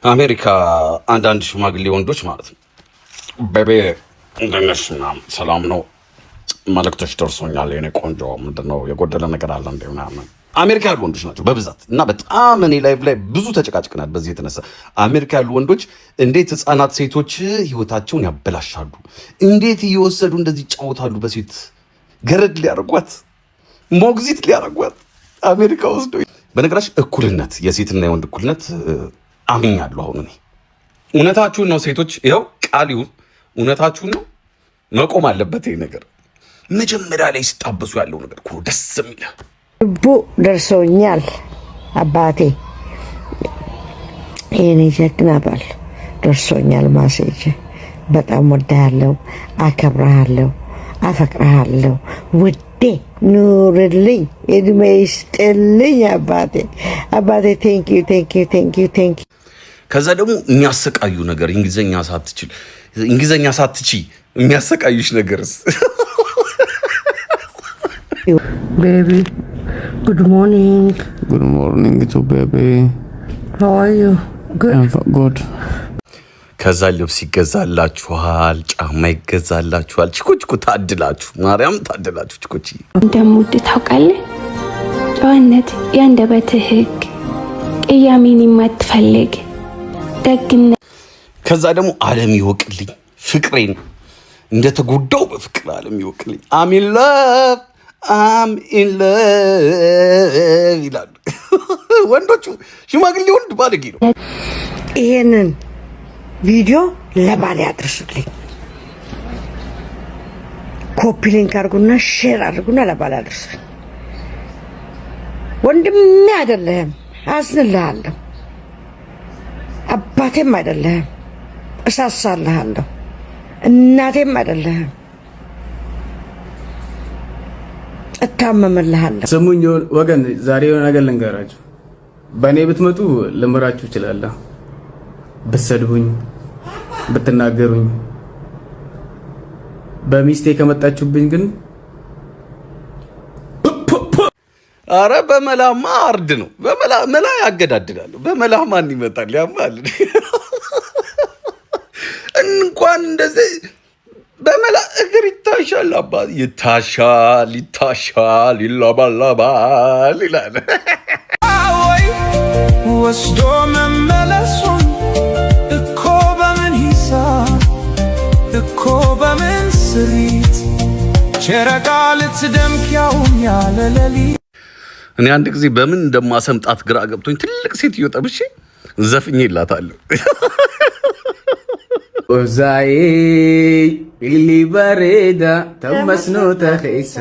አሜሪካ አንዳንድ ሽማግሌ ወንዶች ማለት ነው ቤቤ እንደነሽ ምናምን ሰላም ነው መልእክቶች ደርሶኛል የኔ ቆንጆ ምንድነው የጎደለ ነገር አለ እንዴ ምናምን አሜሪካ ያሉ ወንዶች ናቸው በብዛት እና በጣም እኔ ላይቭ ላይ ብዙ ተጨቃጭቀናል በዚህ የተነሳ አሜሪካ ያሉ ወንዶች እንዴት ህፃናት ሴቶች ህይወታቸውን ያበላሻሉ እንዴት እየወሰዱ እንደዚህ ይጫወታሉ በሴት ገረድ ሊያረጓት ሞግዚት ሊያረጓት አሜሪካ ወስዶ በነገራችን እኩልነት የሴትና የወንድ እኩልነት አምኛለሁ አሁን እኔ እውነታችሁን ነው ሴቶች ይኸው ቃል ይሁን እውነታችሁን ነው መቆም አለበት ይሄ ነገር መጀመሪያ ላይ ሲጣበሱ ያለው ነገር እኮ ደስ የሚል ልቡ ደርሶኛል አባቴ የኔ ጀግና ባል ደርሶኛል ማሴጅ በጣም ወዳለሁ አከብራለሁ አፈቅራለሁ ውዴ ኑርልኝ እድሜ ይስጥልኝ አባቴ ቴንክ ዩ ከዛ ደግሞ የሚያሰቃዩ ነገር እንግሊዘኛ ሳትቺ የሚያሰቃዩሽ ነገርስ baby good morning to baby how are you good ከዛ ልብስ ይገዛላችኋል ጫማ ይገዛላችኋል ችኩ ታድላችሁ ማርያም ታድላችሁ ችኩቺ እንደምወድ ታውቃለህ ጨዋነት ያንደበትህ ህግ ቅያሜን የማትፈልግ ደግነት ከዛ ደግሞ ዓለም ይወቅልኝ ፍቅሬን እንደተጎዳው በፍቅር ዓለም ይወቅልኝ I'm in love ይላል ወንዶቹ ሽማግሌ ወንድ ባለጌ ነው ይሄንን ቪዲዮ ለባል ያድርሱልኝ ኮፒ ሊንክ አድርጉና ሼር አድርጉና ለባል ያድርሱልኝ ወንድሜ አይደለም አዝንልሃለሁ አባቴም አይደለም እሳሳልሃለሁ እናቴም አይደለም እታመምልሃለሁ ስሙኝ ወገን ዛሬ የሆነ ነገር ልንገራችሁ በእኔ ብትመጡ ልምራችሁ እችላለሁ ብትሰድቡኝ ብትናገሩኝ በሚስቴ ከመጣችሁብኝ ግን አረ በመላማ አርድ ነው መላ ያገዳድላሉ በመላ ማን ይመጣል ያማል እንኳን እንደዚህ በመላ እግር ይታሻል አባት ይታሻል ይላባላባል ይላል ወስዶ መመለሱን እኮ በምን ሂሳብ እኮ በምን ስሪት ቸረቃ ልትደምቅ ያውም ያለ ሌሊት እኔ አንድ ጊዜ በምን እንደማሰምጣት ግራ ገብቶኝ ትልቅ ሴትዮ ጠብሼ ዘፍኜ ይላታለሁ ኦዛዬ ኢሊበሬዳ ተመስኖ ተኸይሳ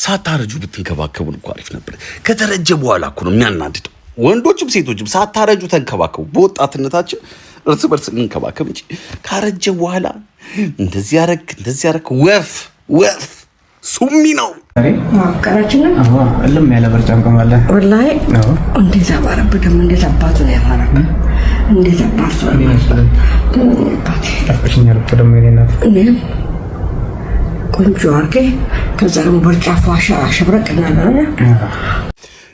ሳታረጁ ብትንከባከቡን እኮ አሪፍ ነበር ከተረጀ በኋላ እኮ ነው የሚያናድደው ወንዶችም ሴቶችም ሳታረጁ ተንከባከቡ በወጣትነታችን እርስ በርስ እንከባከብ እንጂ ካረጀ በኋላ እንደዚህ ያረክ ወፍ ሱሚ ነው ማከራችን እልም ያለ በርጫም ከማለ ወላሂ እንዴት አባረብከም እንዴት አባቱ ነው ያባረከ እንዴት አባቱ ነው ታፈሽኛል እኮ ደግሞ የኔናት እኔ ቆንጆ አርጌ ከዛ ደግሞ በርጫፋ አሸብረቅና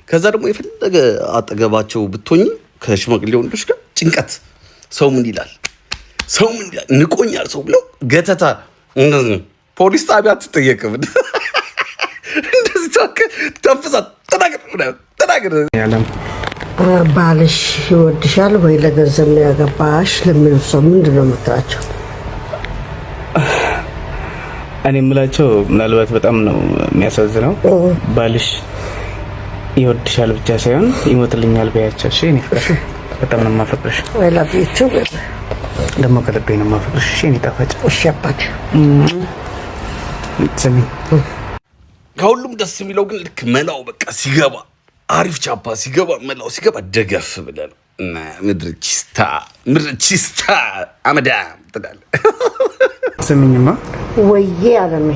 ከዛ ደግሞ የፈለገ አጠገባቸው ብትሆኚ ከሽማግሌ ወንዶች ጋር ጭንቀት ሰው ምን ይላል ንቆኛል ሰው ብለው ገተታ ፖሊስ ጣቢያ ትጠየቅም እንደዚህ ተፈሳ ተናገር ያለም ባልሽ ይወድሻል ወይ ለገንዘብ ነው ያገባሽ ለምን ሰው ምንድነው የምትራቸው እኔ የምላቸው ምናልባት በጣም ነው የሚያሳዝነው ባልሽ ይወድሻል ብቻ ሳይሆን ይሞትልኛል በያቸው እሺ እኔ ፍቅር በጣም ነው የማፈቅርሽ ወይ ላብይቸው ደግሞ ከልቤ ነው የማፈቅርሽ እሺ እኔ ጣፋጭ እሺ አባት ስሚ ከሁሉም ደስ የሚለው ግን ልክ መላው በቃ ሲገባ አሪፍ ቻፓ ሲገባ ደገፍ ብለን ምድርቺስታ አመዳም ትላለ ስሚኝማ ወዬ አለሜ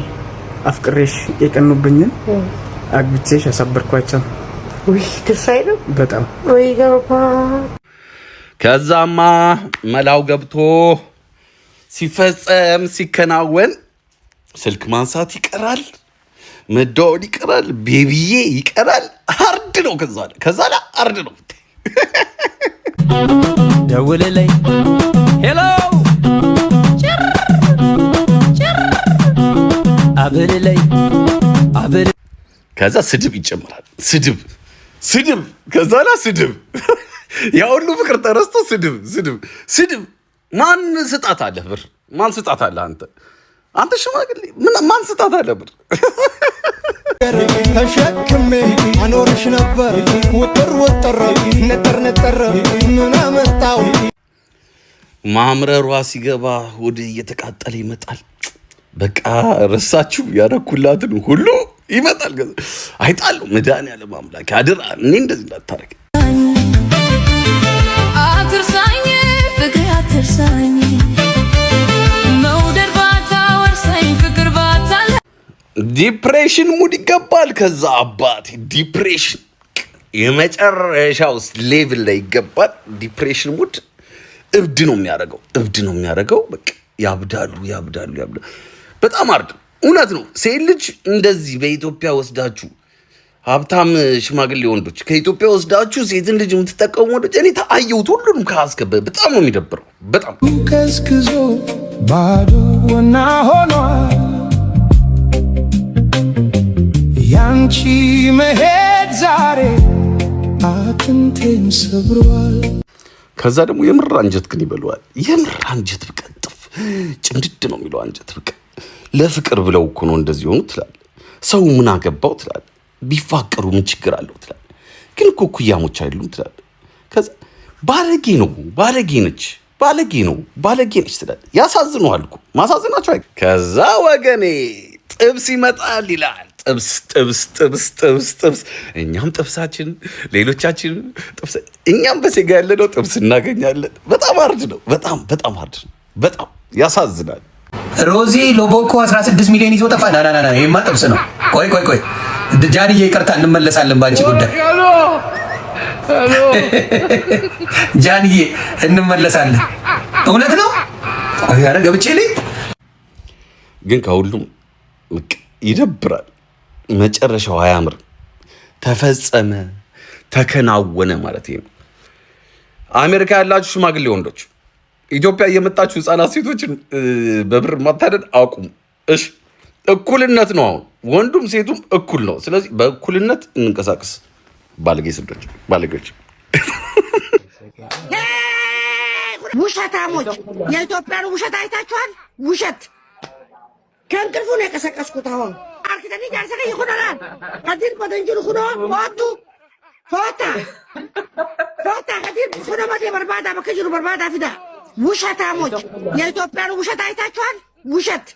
አፍቅሬሽ የቀኑብኝን አግብቼሽ አሳበርኳቸው ወይ ተሳይለው በጣም ወይ ገባ ከዛማ መላው ገብቶ ሲፈጸም ሲከናወን ስልክ ማንሳት ይቀራል መደወል ይቀራል ቤቢዬ ይቀራል አርድ ነው ከዛ አርድ ነው ደውልልኝ ሄሎ አብልልኝ አብል ከዛ ስድብ ይጨምራል። ስድብ ከዛ ላ ስድብ ያ ሁሉ ፍቅር ተረስቶ ስድብ ማን ስጣት አለ ብር? ማን ስጣት አለ? አንተ ሽማግሌ ማን ስጣት አለ ብር? ተሸክሜ አኖርሽ ነበር ወጥር ነጠር ምን አመጣው? ማምረሯ ሲገባ ወደ እየተቃጠለ ይመጣል። በቃ ረሳችሁ ያረኩላትን ሁሉ ይመጣል። አይጣሉ መድኃኒዓለም አምላክ አድራ እኔ እንደዚህ እንዳታረግ። አትርሳኝ ፍቅር አትርሳኝ መውደድ ባታወርሰኝ ፍቅር ባታለ ዲፕሬሽን ሙድ ይገባል። ከዛ አባቴ ዲፕሬሽን የመጨረሻው ሌቭል ላይ ይገባል። ዲፕሬሽን ሙድ እብድ ነው የሚያደርገው። በቃ ያብዳሉ። በጣም አርድ እውነት ነው። ሴት ልጅ እንደዚህ በኢትዮጵያ ወስዳችሁ ሀብታም ሽማግሌ ወንዶች ከኢትዮጵያ ወስዳችሁ ሴትን ልጅ የምትጠቀሙ ወንዶች እኔ ታየሁት ሁሉንም ካስገበ በጣም ነው የሚደብረው። በጣም ከስክዞ ባዶና ሆኗል ያንቺ መሄድ ዛሬ አጥንቴን ሰብሯል። ከዛ ደግሞ የምር አንጀት ግን ይበለዋል። የምር አንጀት ብቀጥፍ ጭምድድ ነው የሚለው አንጀት ብቀ ለፍቅር ብለው እኮ ነው እንደዚህ ሆኑ ትላል። ሰው ምን አገባው ትላል። ቢፋቀሩ ምን ችግር አለው ትላል። ግን እኮ ኩያሞች አይደሉም ትላል። ከዛ ባለጌ ነች ትላል። ያሳዝኑሃል እኮ ማሳዝናቸው። ከዛ ወገኔ ጥብስ ይመጣል ይላል። ጥብስ እኛም ጥብሳችን ሌሎቻችን ጥብስ እኛም በሴጋ ያለነው ጥብስ እናገኛለን። በጣም አርድ ነው። በጣም አርድ ነው። በጣም ያሳዝናል። ሮዚ ሎቦኮ 16 ሚሊዮን ይዞ ጠፋ። ና ይሄማ ጥብስ ነው። ቆይ ጃንዬ ይቅርታ፣ እንመለሳለን ባንቺ ጉዳይ። ጃንዬ እንመለሳለን። እውነት ነው። ያረ ገብቼ ልኝ ግን ከሁሉም ይደብራል። መጨረሻው አያምርም። ተፈጸመ ተከናወነ ማለት ነው። አሜሪካ ያላችሁ ሽማግሌ ወንዶች ኢትዮጵያ እየመጣችሁ ህፃናት ሴቶችን በብር ማታደድ አቁሙ። እሺ እኩልነት ነው። አሁን ወንዱም ሴቱም እኩል ነው። ስለዚህ በእኩልነት እንንቀሳቀስ። ባለጌዎች ውሸታሞች የኢትዮጵያን ውሸት አይታችኋል። ውሸት ከእንቅልፉ ነው የቀሰቀስኩት። አሁን አርክተኒ ጃርሰከ ይሆናል ከዲር በደንጅሩ ሁኖ ፎታ ከዲር ሁኖ ማደ በርባዳ በከጅሩ በርባዳ ፊዳ ውሸታሞች የኢትዮጵያን ውሸት አይታችኋል። ውሸት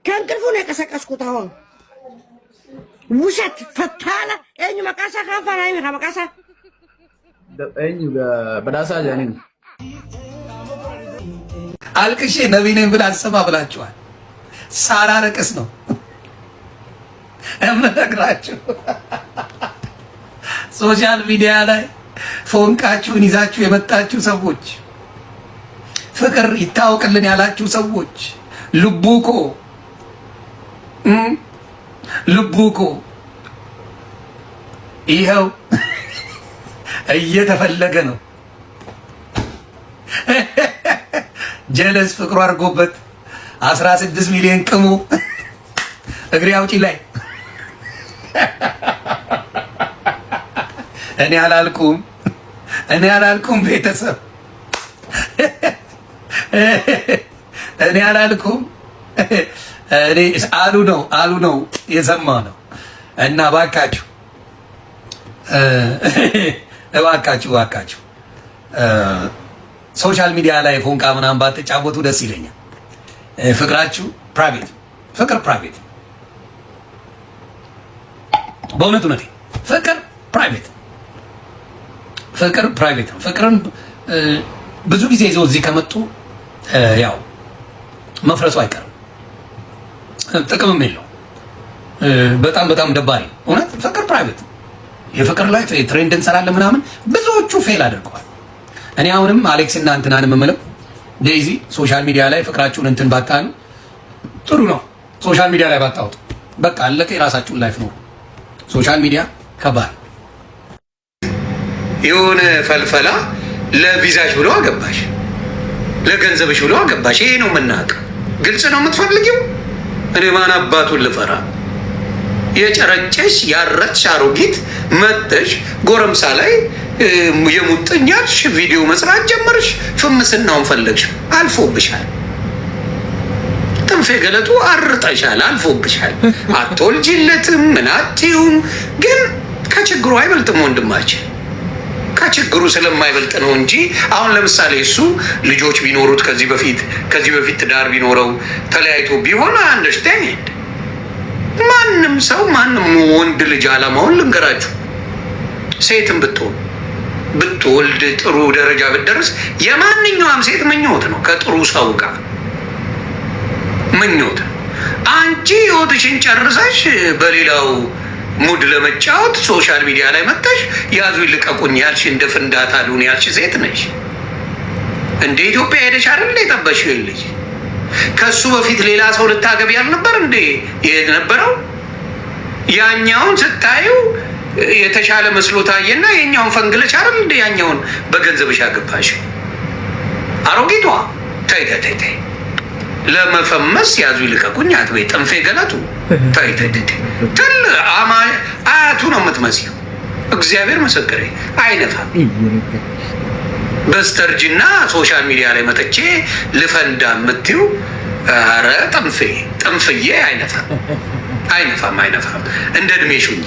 ከእንቅልፉ ነው የቀሰቀስኩት። አሁን ውሸት ፈታለ እኙ መቃሳ ካፋና ይመ መቃሳ እኙ በዳሳ ጃኒ አልቅሼ ነብይ ነኝ ብላ አሰባ ብላችኋል። ሳራ ረቀስ ነው እምነግራችሁ። ሶሻል ሚዲያ ላይ ፎንቃችሁን ይዛችሁ የመጣችሁ ሰዎች፣ ፍቅር ይታወቅልን ያላችሁ ሰዎች ልቡኮ ይኸው እየተፈለገ ነው። ጀለስ ፍቅሩ አድርጎበት 16 ሚሊዮን ቅሙ እግሬ አውጪ ላይ እኔ አላልኩም ቤተሰብ እኔ አላልኩም። እኔ አሉ ነው የሰማ ነው። እና እባካችሁ ሶሻል ሚዲያ ላይ ፎንቃ ምናምን ባትጫወቱ ደስ ይለኛል። ፍቅራችሁ ፕራይቬት፣ ፍቅር ፕራይቬት፣ በእውነት ፍቅር ፕራይቬት ነው። ፍቅርን ብዙ ጊዜ ይዘው እዚህ ከመጡ ያው መፍረሱ አይቀርም፣ ጥቅምም የለው። በጣም ደባሪ እውነት። ፍቅር ፕራይቬት፣ የፍቅር ላይ ትሬንድ እንሰራለን ምናምን ብዙዎቹ ፌል አድርገዋል። እኔ አሁንም አሌክስ እና እንትናን የምምለው ዴይዚ ሶሻል ሚዲያ ላይ ፍቅራችሁን እንትን ባታኑ ጥሩ ነው። ሶሻል ሚዲያ ላይ ባታወጡ በቃ አለቀ። የራሳችሁን ላይፍ ነው። ሶሻል ሚዲያ ከባድ የሆነ ፈልፈላ ለቪዛሽ ብሎ አገባሽ፣ ለገንዘብሽ ብሎ አገባሽ። ይሄ ነው የምናውቀው። ግልጽ ነው የምትፈልጊው። እኔ ማን አባቱን ልፈራ? የጨረጨሽ ያረች አሮጊት መጥተሽ ጎረምሳ ላይ የሙጥኛልሽ ቪዲዮ መስራት ጀመርሽ። ፍምስናውን ፈለግሽ፣ አልፎብሻል። ጥንፌ ገለቱ አርጠሻል፣ አልፎብሻል። አትወልጂለትም፣ ምን አትይውም። ግን ከችግሩ አይበልጥም ወንድማችን። ከችግሩ ስለማይበልጥ ነው እንጂ አሁን ለምሳሌ እሱ ልጆች ቢኖሩት ከዚህ በፊት ትዳር ቢኖረው ተለያይቶ ቢሆን አንደርስታንድ። ማንም ሰው ማንም ወንድ ልጅ አላማውን ልንገራችሁ፣ ሴትም ብትወልድ ጥሩ ደረጃ ብትደርስ የማንኛውም ሴት ምኞት ነው። ከጥሩ ሰው ጋር ምኞት። አንቺ ህይወትሽን ጨርሰሽ በሌላው ሙድ ለመጫወት ሶሻል ሚዲያ ላይ መጥተሽ ያዙ ይልቀቁኝ ያልሽ እንደ ፍንዳታ ሉን ያልሽ ሴት ነሽ። እንደ ኢትዮጵያ ሄደሽ አይደል የጠበሽው ልጅ? ከሱ በፊት ሌላ ሰው ልታገቢ ያልነበር እንዴ የነበረው? ያኛውን ስታዩ የተሻለ መስሎ ታየና የኛውን ፈንግለሽ አይደል እንዴ ያኛውን በገንዘብሽ ያገባሽ? አሮጊቷ ተይ ተይ ተይ፣ ለመፈመስ ያዙ ይልቀቁኝ አትበይ። ጥንፌ ገለቱ ተይ ተይ ተይ። አያቱ ነው የምትመስለው። እግዚአብሔር ምስክሬ አይነፋም። በስተርጅና ሶሻል ሚዲያ ላይ መጥቼ ልፈንዳ የምትይው ኧረ ጥንፍዬ አይነፋም፣ አይነፋም። እንደ እድሜሽ ሁኚ።